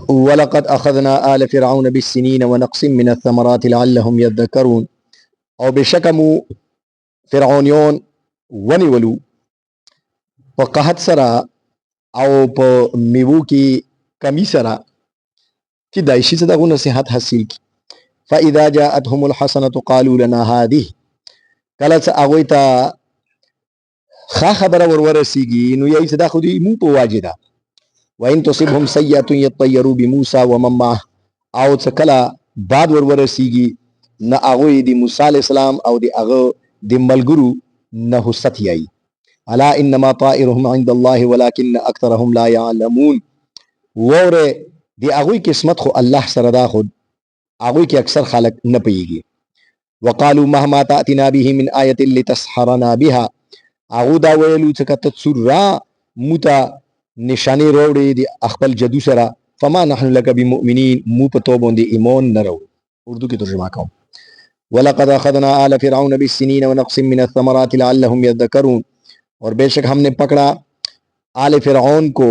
ولقد اخذنا آل فرعون بالسنين ونقص من الثمرات لعلهم يذكرون او بشکمو فرعونیون ونیولو په قحط سره او په میوو کې کمی سره چې دایشي څه دغه نصیحت حاصل کی فاذا جاءتهم الحسنه قالوا لنا هذه کله چې هغوی ته ښه خبره ورورسیږي نو یې څه دا خو دوی مو په واجده وان تصبهم سیئه یطیروا بموسی ومن معه او څه کله بعد ورورسیږي نه هغوی د موسی علیه السلام او د هغه د ملګرو نه حست یایي الا انما طائرهم عند الله ولكن اکثرهم لا يعلمون وره د هغوی قسمت خو الله سره دا خود هغوی کې اکثر خلک نه پوهیږي وقالوا مهما تأتنا به من آیة لتسحرنا بها هغو دا ویلو چې که ته څور را موته نشانې راوړې د خپل جادو سره فما نحن لك بمؤمنین مو په تو باندې ایمان نه راوړو اردو کې ترجمه کوم ولقد اخذنا آل فرعون بالسنين ونقص من الثمرات لعلهم يذكرون اور بے شک ہم نے پکڑا آل فرعون کو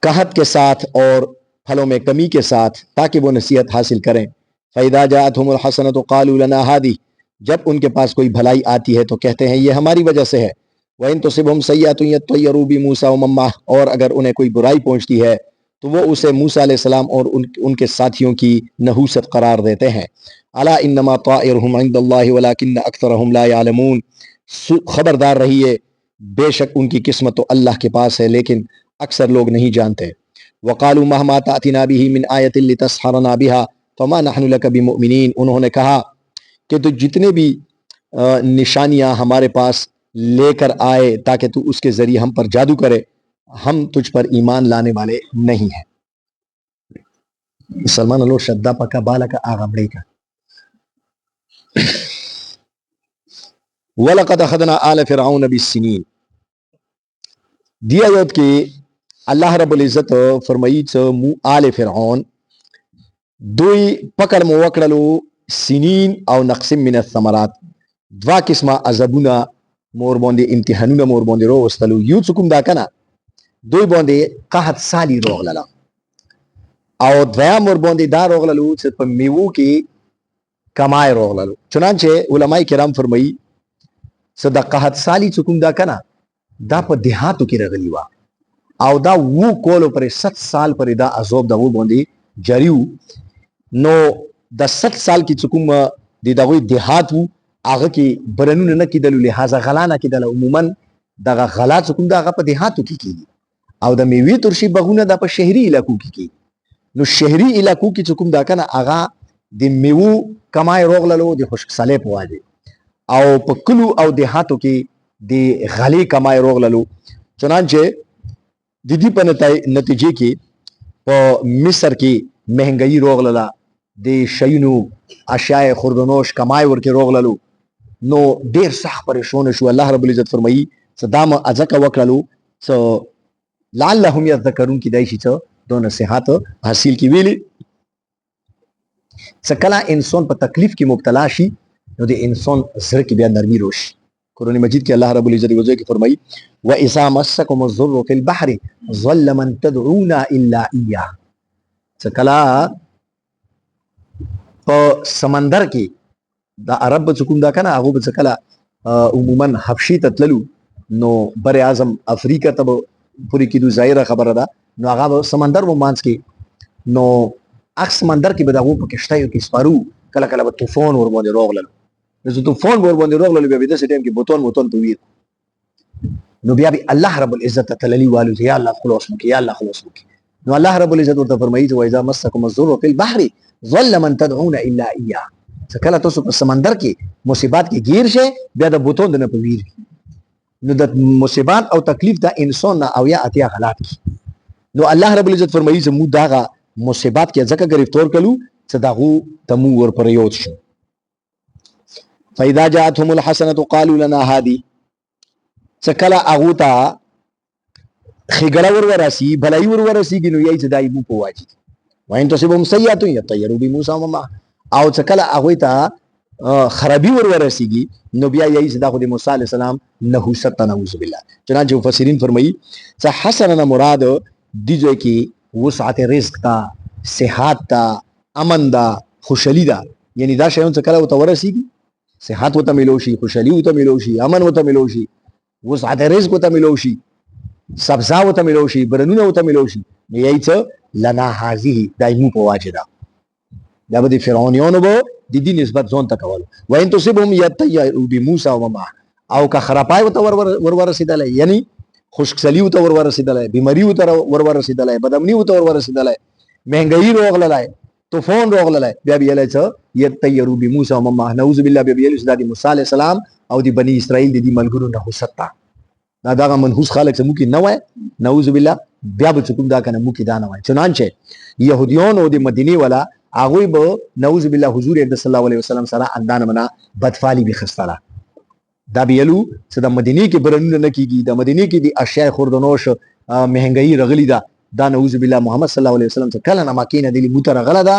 قحط کے ساتھ اور پھلوں میں کمی کے ساتھ تاکہ وہ نصیحت حاصل کریں فَإِذَا جَاءَتْهُمُ الْحَسَنَةُ قَالُوا لَنَا هَذِهِ جب ان کے پاس کوئی بھلائی آتی ہے تو کہتے ہیں یہ ہماری وجہ سے ہے وَإِن تُصِبْهُمْ سَيِّئَةٌ يَطَّيَّرُوا بِمُوسَىٰ وَمَن مَّعَهُ اور اگر انہیں کوئی برائی پہنچتی ہے تو وہ اسے موسیٰ علیہ السلام اور ان کے ساتھیوں کی نحوست قرار دیتے ہیں الا انما طائرهم عند الله ولكن اکثرهم لا يعلمون خبردار رہیے بے شک ان کی قسمت تو اللہ کے پاس ہے لیکن اکثر لوگ نہیں جانتے وقالوا مهما تأتنا به من آیة لتسحرنا بها فما نحن لك بمؤمنین انہوں نے کہا کہ تو جتنے بھی نشانیاں ہمارے پاس لے کر آئے تاکہ تو اس کے ذریعے ہم پر جادو کرے ہم تجھ پر ایمان لانے والے نہیں ہیں سلمان لو شدہ پکا بالا کا آغمڑے کا وَلَقَدْ أَخَذْنَا آلَ فِرْعَوْنَ بِالسِّنِينَ دیا یاد کہ اللہ رب العزت فرمائی چا مو آل فرعون دوی پکڑ مو وکڑلو سنین او نقص من الثمرات دوا قسمه عذابونه مور باندې امتحانونه مور باندې رو وستلو یو څکم دا کنه دوی باندې قحط سالی روغلله او دویا مور باندې دا روغللو چې په میوو کې کمای روغللو چنانچه علماء کرام فرمایي چې د قحط سالی څکم دا کنه دا په دیهاتو کې راغلی و او دا وو کولو پر 7 سال پر دا عذاب دغه باندې جاریو نو د 7 سال کې څکم د دغه دیهات وو هغه کې برنونه نه کېدل لہذا غلا نه کېدل عموما دغه غلا څکم دغه په دیهاتو کې کېږي او د میوې ترشي بغونه د په شهري علاقو کې کېږي نو شهري علاقو کې څکم دا کنه هغه د میوو کمای روغللو د خوشکساله په واجه او په کلو او دیهاتو کې د غلې کمای روغللو چنانچه د دې په نتیجې کې په مصر کې مهنګي روغلله د شینو اشیاء خوردنوش کمای ورکې روغللو نو ډیر سخت پریشان شو الله رب العزت فرمایي صدام ازکه وکړلو څه لعلهم یذکرون کې دای شي څه دو نصيحت حاصل کی ویلي څه کله انسان په تکلیف کې مبتلا شي نو د انسان زړه کې بیا نرمي روشي قرآن مجید کې الله رب العزت وجه کې فرمایي واذا مسكم الضر في البحر ظل من تدعون الا اياه څه کله په سمندر کې د عرب څکوم دا کنه هغه به څکله عموما حبشي ته تللو نو بر اعظم افریقا ته پوری کېدو ظاهره خبره ده نو هغه سمندر و مانځ کې نو اخ سمندر کې به دغه په کشتیو کې سپارو کله کله به طوفان ور باندې روغلل نو طوفان ور باندې روغلل بیا د سټیم کې بوتون په ویر نو بیا به الله رب العزت تللی والو یا الله خلاص مکي یا الله خلاص مکي نو الله رب العزت ورته فرمایي چې واذا مسكم الضر في البحر ظل من تدعون الا اياه کله تاسو په سمندر کې مصیبات کې گیر شئ بیا د بوتون نه په ویر نو د مصیبات او تکلیف د انسان نه او یا اتیا حالات کی نو الله رب العزت فرمایي چې مو داغه مصیبات کې ځکه گرفتار کلو چې داغو تمو ور پر یوت شو فاذا جاءتهم الحسنه قالوا لنا هذه څکلا اغوتا خګړه وروراسي بلای وروراسي ګنو یی چې دای مو په واجی وین تصبهم سیئه یطیروا بموسی ومن او څکلا اغوتا خرابي ورورسیږي نو بیا یی صدا خو د موسی علی السلام نحوست نعوذ بالله چنانچه مفسرین فرمایي چې حسننا مراد دی ځای کې وسعت رزق تا، صحت تا، امن دا، خوشحالي دا. یعنی دا شیان څه کله ورته ورسېږي، صحت ورته میلو شي، خوشحالي ورته میلو شي، امن ورته میلو شي، وسعت رزق ورته میلو شي، سبزا ورته میلو شي، برنونه ورته میلو شي، نو یی څه لنا هذه دایمو په واجه ده. دا به د فرعونیانو به د دې نسبت ځان ته کول. وان تصبهم یطیروا بموسی ومعه، او که خرابای ورته ور رسېدلی، یعنی خشکسالي ورته ور رسېدلی، بیماري ورته ور رسېدلی، بدامني ورته ور رسېدلی، مهنګایي راغللی، طوفان راغللی، بیا به یې څه یطیروا بموسی ومعه، نعوذ بالله، بیا به یې دا د موسی علیه السلام او د بني اسرائیل د دې ملګرو نحوست ته دا دغه منحوس خلک چې موږ نه وای، نعوذ بالله، بیا به چې کوم دا کنه موږ دا نه وای. چنانچه یهودیانو د مدینې والا هغوی به نعوذ بالله حضور اکرم صلی الله علیه وسلم سره اندانه منا بدفالی بخستله. دا بیلو چې د مدینې کې برنونه نه کیږي، د مدینې کې د اشیاء خوردنوش مهنګایي رغلی ده، دا نعوذ بالله محمد صلی الله علیه وسلم ته کله نه مکینه دی بوته رغله ده،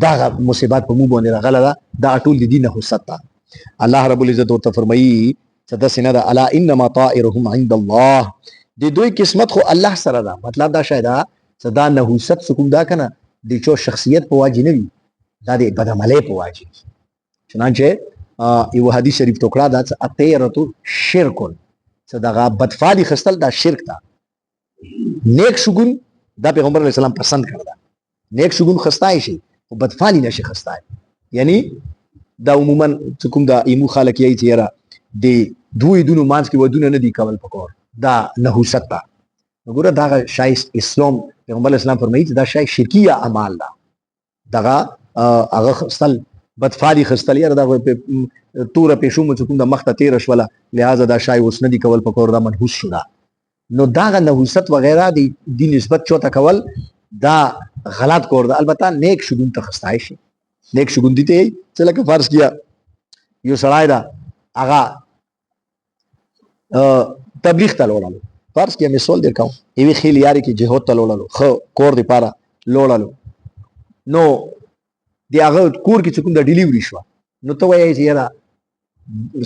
دا مصیبت په مو باندې رغله ده، دا ټول د دین حسد ته. الله رب العزت ورته فرمایي چې دا سینه ده، الا انما طائرهم عند الله، د دوی قسمت خو الله سره ده. مطلب دا شاید چې دا نحوست سکوم دا کنه د چو شخصیت په واجی نه وي، دا د بدعملۍ په واجی. چنانچه یو حدیث شریف ټوکړه دا چې اطیرتو شرکن، چې دغه بدفالی خستل دا شرک ده. نیک شګون دا پیغمبر علیه السلام پسند کړه، نیک شګون خستای شي او بدفالی نشي خستای. یعنی دا عموما چې کوم دا ایمو خلک یې تیرا د دوی دونو مانس کې ودونه نه دی کول پکور، دا نحوست ده. وګوره دا شایست اسلام پیغمبر اسلام فرمایي دا شای شرکیه اعمال ده، دغه هغه خستل بدفالی خستل یاره دا توره پیشو مو کوم د مخته تیر شوله، لہذا دا شای اوس نه دی کول پکور، دا منحوس شو ده. نو دا نحوست وغیرہ دی نسبت چوته کول دا غلط کور ده. البته نیک شګون ته خستای شي، نیک شګون دي ته چې لکه فرض کیا یو سړی دا هغه تبلیغ ته لوړلو، فرض کیا مثال درکاو ایوی خیل یاری کې جهاد ته لوړلو، خو کور دی پاره لوړلو، نو دی هغه کور کې چې کوم د ډیلیوري شو، نو ته وایې چې یاره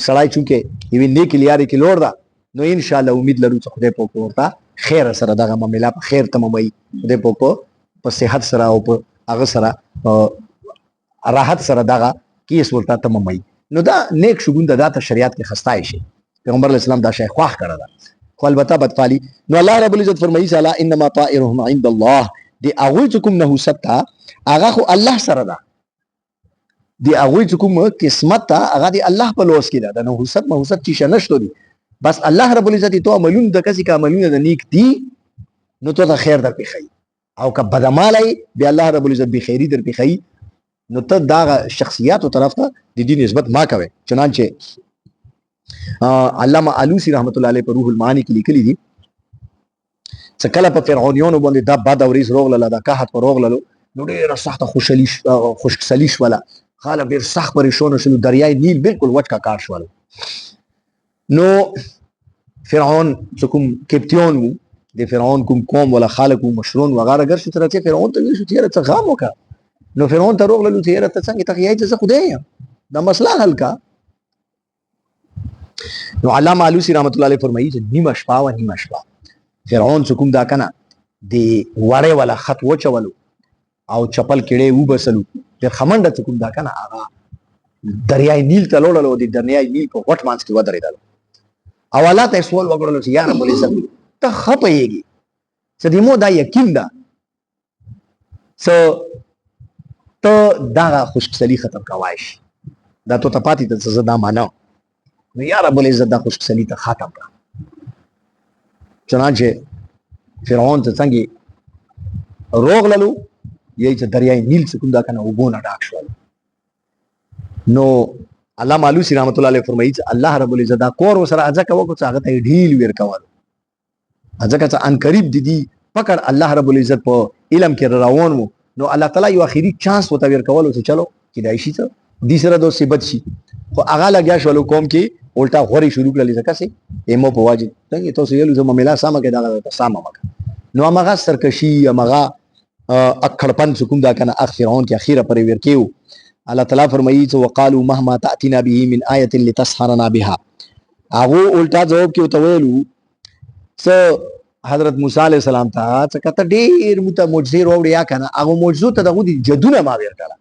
سړی چونکې یوې نیک لیارې کې لوړ ده، نو ان شاء الله امید لرو چې خدای پاک ورته خیر سره دغه معامله په خیر تماموي، خدای پاک په صحت سره او په هغه سره راحت سره دغه کیس ورته تماموي. نو دا نیک شګون د داته شریعت کې خستای شي، پیغمبر علیه السلام دا شی خواخ کړه ده، خو البته بدفالی. نو الله رب العزت فرمایي الا انما طائرهم عند الله، دی هغوی چې کوم نحوست ته هغه خو الله سره ده، دی هغوی چې کوم قسمت ته هغه دی الله په لوس کې ده. د نحوست محوست چې نشته دي، بس الله رب العزت تو عملون د کسي کا عملونه د نیک دي، نو ته خیر در پخی، او که بدعملی بیا الله رب العزت به خیری در پخی، نو ته دا شخصیات او طرف ته د دې نسبت ما کوي. چنانچه علامه علوسی رحمت الله علیه په روح المعانی کې لیکلي دي چې کله په فرعونیانو باندې دا بد اوریز روغله، دا قحط پر روغله، نو ډیره سخته خشکسالي شوله، خلک ډیر سخت پریشان شول، دریای نیل بالکل وچ کا کار شول. نو فرعون چې کوم کپټیون وو، د فرعون کوم قوم ولا خلک وو مشرون وغیرہ ګر شو ترته فرعون ته شو تیرې څه غام وکړه. نو فرعون ته روغله تیرې ته څنګه ته یې چې خدای دا مسله حل کا. نو علامه علوسی رحمت الله علیه فرمایي چې نیمه شپه و نیمه شپه فرعون چې کوم دا کنه د وړې ولا خط وچولو او چپل کړي و بسلو د خمنډه چې کوم دا کنه هغه دریای نیل ته لوړلو، د دریای نیل په غټ مانس کې ودرېدل. او الله ته سوال وکړل چې یا رب العزت ته خپېږي چې دې مو دا یقین ده چې ته دا خشکسالي ختم کوای شي، دا تو ته پاتې ته څه دا مانو، نو یا رب العزت دا خشکسالي ته ختم کړه. چنانچه فرعون ته څنګه روغللو، یی چې دریای نیل څخه کوم دا کنه وګونه ډاک شول. نو علامه علوسی رحمت الله علیه فرمایي چې الله رب العزت دا کور وسره ځکه وکړو چې هغه ته ډیل ور کول، ځکه چې ان قریب دي پکړ الله رب العزت په علم کې روان وو، نو الله تعالی یو اخیری چانس وته ور کول چې چلو کیدای شي ته دې سره دو سبت شي، خو هغه لګیا شول کوم کې الټا غوري شروع کړل ځکه سي ایمو په واجب څنګه تاسو یې لزم ملا سم کې دا سم مکه. نو هغه سرکشي هغه اکړپن سکون دا کنه اخ فرعون کې اخیره پرې ور کېو. الله تعالی فرمایي چې وقالو مهما تاتینا به من آیه لتسحرنا بها، هغه الټا جواب کې وته ویلو چې حضرت موسی علیه السلام ته څه کته ډېر مت معجزې راوړې یا کنه هغه معجزو ته دغه دي جدونه ما ورکړه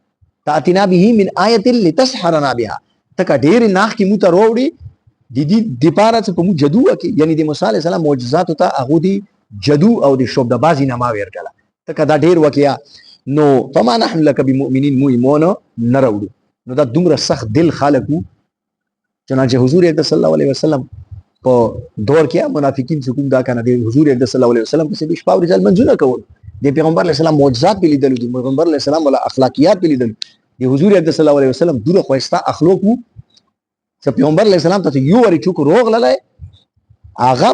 تاتینا به من آیت لتسحرنا بها تک ډېر ناخ کی مت راوړي د دې د پاره څه په مو جدو کې یعنی د موسی علیه السلام معجزات ته هغه دي جدو او د شوبدبازي نه ما ورکړه تک دا ډېر وکیا نو فما نحن لك بمؤمنین مو ایمان نه راوړو نو دا دومره سخت دل خلقو چنانچه حضور اکرم صلی الله علیه وسلم په دور کې منافقین څخه دا کنه د حضور اکرم صلی الله علیه وسلم په سبب شپه ورځ منځونه کول د پیغمبر علیه السلام معجزات په لیدل دي پیغمبر علیه السلام ولا اخلاقیات په لیدل د حضور اکرم صلی الله علیه وسلم دوره خوښتا اخلاق وو چې پیغمبر علیه السلام ته یو ورې چوک روغ لای هغه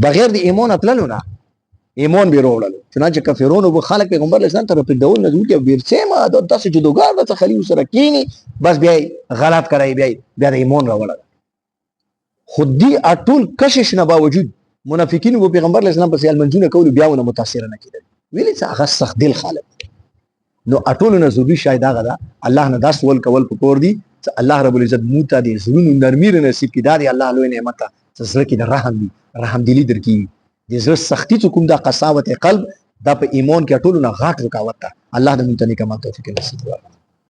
بغیر د ایمان اتللو نه ایمان به وروړل چنانچه کافرونو به خلک پیغمبر علیه السلام ته په ډول نه دوی کې ورڅه ما د تاسو جدوګار د خلیل سره کینی بس بیا غلط کرای بیا د ایمان راوړل خودی اټول کشش نه باوجود منافقین وو پیغمبر علیه السلام په سیال منځونه کول بیا ونه متاثر نه کیدل ویلې څه هغه سخت دل خالق نو اټول نه ضروري شاید هغه دا الله نه داس ول کول پکور دي چې الله رب العزت موته دي زړونو نرمي نصیب کړي دا الله لوی نعمت ته زړه کې د رحم دلی درکې د زړه سختی څخه کوم دا قساوت قلب دا په ایمان کې ټولو نه غاټ رکاوت الله دې موږ ته نیک عمل توفیق نصیب کړي